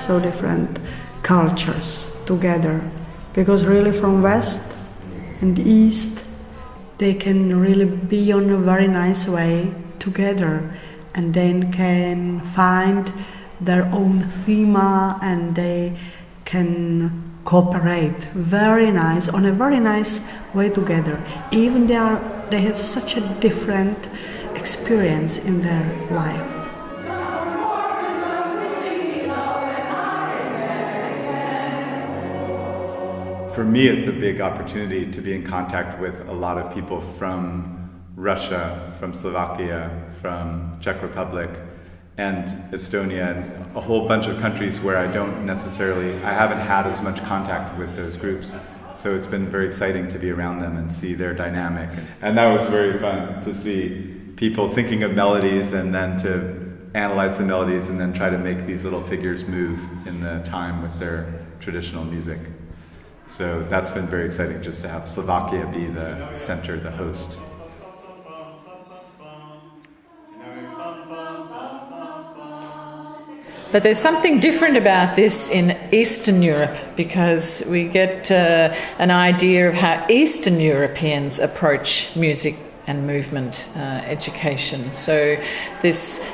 so different cultures together, because really from West and East they can really be on a very nice way together, and then can find their own theme and they can cooperate very nice, on a very nice way together. Even they have such a different experience in their life. For me, it's a big opportunity to be in contact with a lot of people from Russia, from Slovakia, from Czech Republic, and Estonia, and a whole bunch of countries where I haven't had as much contact with those groups. So it's been very exciting to be around them and see their dynamic. And that was very fun to see people thinking of melodies and then to analyze the melodies and then try to make these little figures move in the time with their traditional music. So that's been very exciting, just to have Slovakia be the center, the host. But there's something different about this in Eastern Europe, because we get an idea of how Eastern Europeans approach music and movement education. So this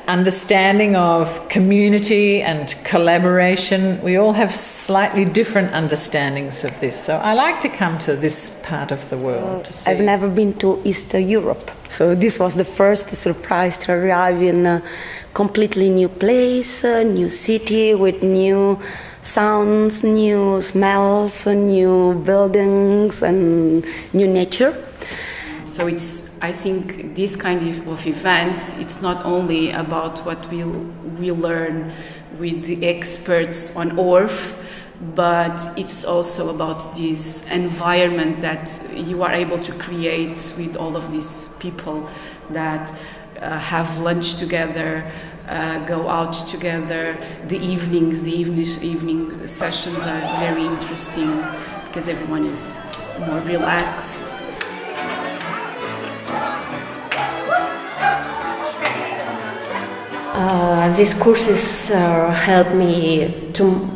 understanding of community and collaboration, we all have slightly different understandings of this. So I like to come to this part of the world to see. I've never been to Eastern Europe, so this was the first surprise to arrive in a completely new place, a new city with new sounds, new smells, new buildings and new nature. So I think this kind of events, it's not only about what we learn with the experts on Orff, but it's also about this environment that you are able to create with all of these people that have lunch together, go out together. The evening sessions are very interesting because everyone is more relaxed. These courses help me to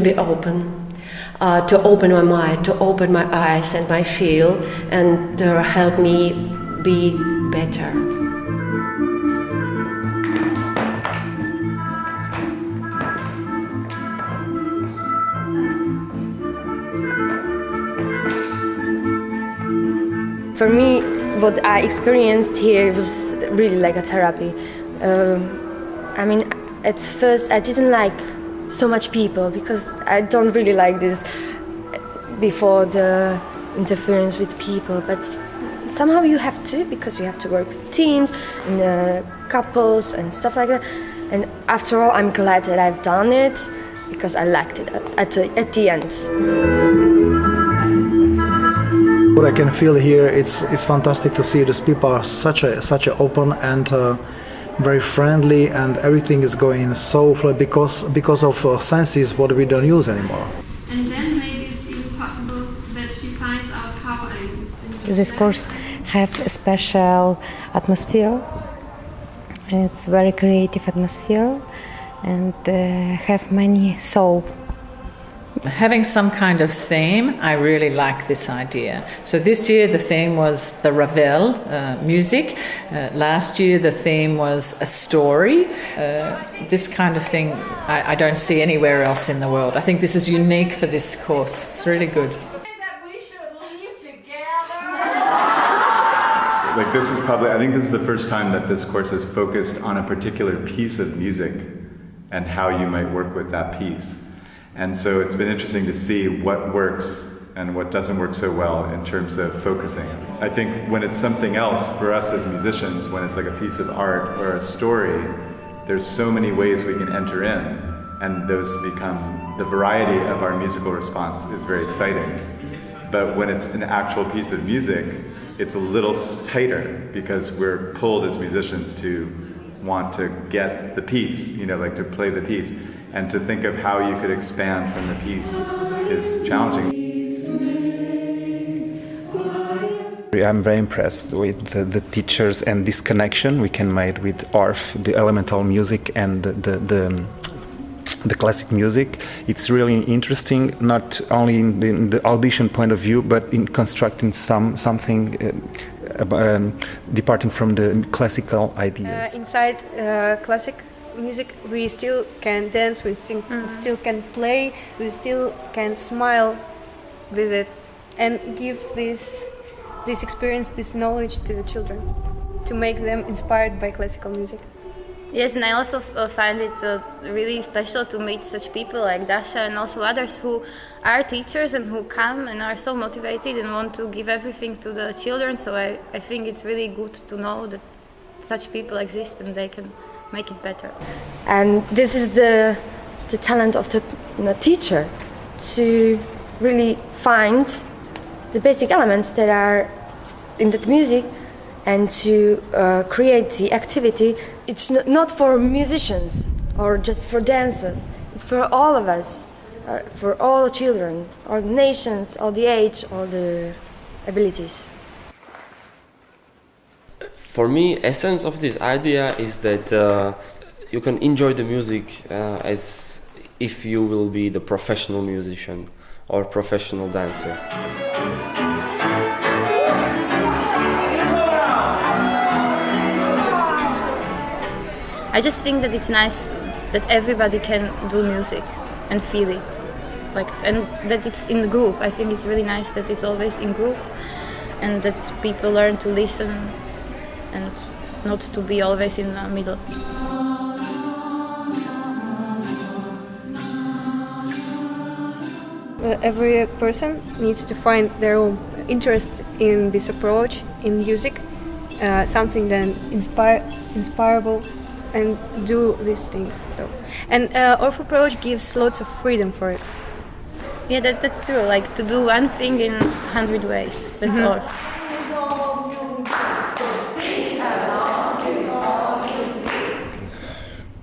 be open, to open my mind, to open my eyes and my feel, and help me be better. For me, what I experienced here was really like a therapy. At first I didn't like so much people because I don't really like this before the interference with people, but somehow you have to, because you have to work with teams and couples and stuff like that. And after all, I'm glad that I've done it because I liked it at the end. What I can feel here, it's fantastic to see these people are such a open and very friendly, and everything is going so because of senses what we don't use anymore. And then maybe it's even possible that she finds out how this course have a special atmosphere. It's very creative atmosphere and have many soul. Having some kind of theme, I really like this idea. So this year the theme was the Ravel music. Last year the theme was a story. This kind of thing I don't see anywhere else in the world. I think this is unique for this course. It's really good. Like this is probably, I think this is the first time that this course is focused on a particular piece of music and how you might work with that piece. And so it's been interesting to see what works and what doesn't work so well in terms of focusing. I think when it's something else, for us as musicians, when it's like a piece of art or a story, there's so many ways we can enter in, and those become, the variety of our musical response is very exciting. But when it's an actual piece of music, it's a little tighter because we're pulled as musicians to want to get the piece, like to play the piece. And to think of how you could expand from the piece is challenging. I'm very impressed with the teachers and this connection we can make with Orff, the elemental music and the the classic music. It's really interesting, not only in the audition point of view, but in constructing something departing from the classical ideas. Inside classic music, we still can dance, we still can play, we still can smile with it, and give this experience, this knowledge to the children, to make them inspired by classical music. Yes, and I also find it really special to meet such people like Dasha and also others who are teachers and who come and are so motivated and want to give everything to the children. So I think it's really good to know that such people exist and they can make it better. And this is the talent of the teacher, to really find the basic elements that are in that music and to create the activity. It's not for musicians or just for dancers. It's for all of us, for all children, all the nations, all the age, all the abilities. For me, essence of this idea is that you can enjoy the music as if you will be the professional musician or professional dancer. I just think that it's nice that everybody can do music and feel it, and that it's in the group. I think it's really nice that it's always in group, and that people learn to listen and not to be always in the middle. Every person needs to find their own interest in this approach, in music, something that inspirable, and do these things. And Orff approach gives lots of freedom for it. Yeah, that's true. Like to do one thing in 100 ways. That's Orff.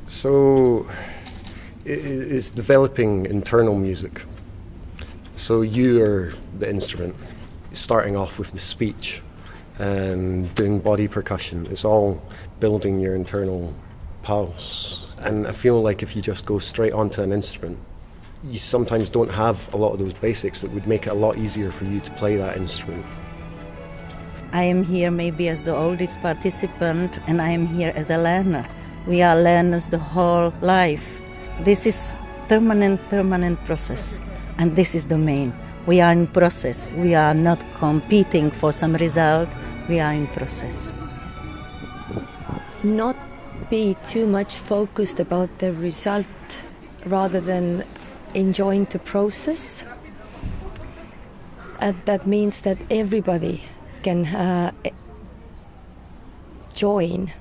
So it's developing internal music. So you are the instrument, starting off with the speech and doing body percussion. It's all building your internal pulse. And I feel like if you just go straight onto an instrument, you sometimes don't have a lot of those basics that would make it a lot easier for you to play that instrument. I am here maybe as the oldest participant, and I am here as a learner. We are learners the whole life. This is permanent process, and this is the main. We are in process. We are not competing for some result. We are in process. Not be too much focused about the result rather than enjoying the process. And that means that everybody can join,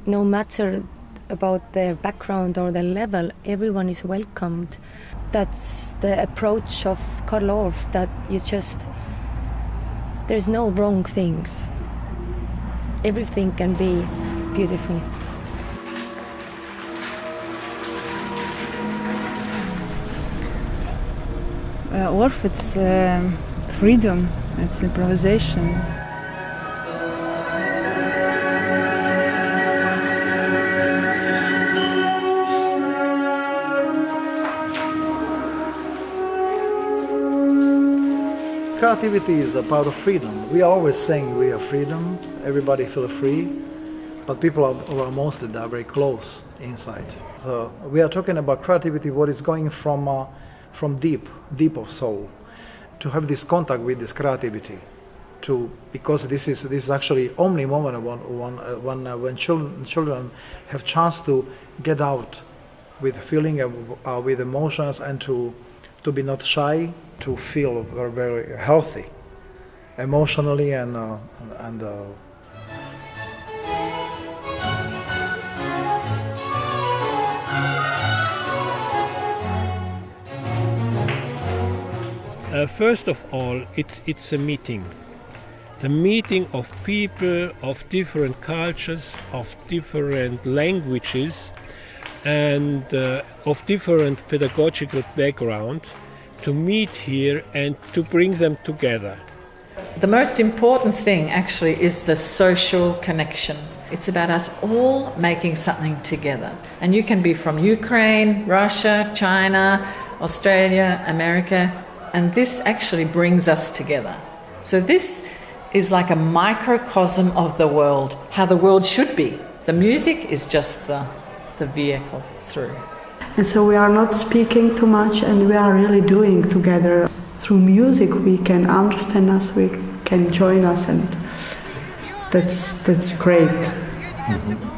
no matter about their background or their level. Everyone is welcomed. That's the approach of Karl Orff, that there's no wrong things. Everything can be beautiful. Orff, it's freedom, it's improvisation. Creativity is a part of freedom. We are always saying we have freedom, everybody feel free, but people are mostly they are very close inside. We are talking about creativity, what is going from deep of soul, to have this contact with this creativity, because this is actually only moment when children have chance to get out with feeling, with emotions, and to be not shy, to feel very, very healthy, emotionally and First of all, it's a meeting. The meeting of people of different cultures, of different languages, and of different pedagogical background, to meet here and to bring them together. The most important thing actually is the social connection. It's about us all making something together. And you can be from Ukraine, Russia, China, Australia, America, and this actually brings us together. So this is like a microcosm of the world, how the world should be. The music is just the vehicle through. And so we are not speaking too much, and we are really doing together. Through music we can understand us, we can join us, and that's great. Mm-hmm.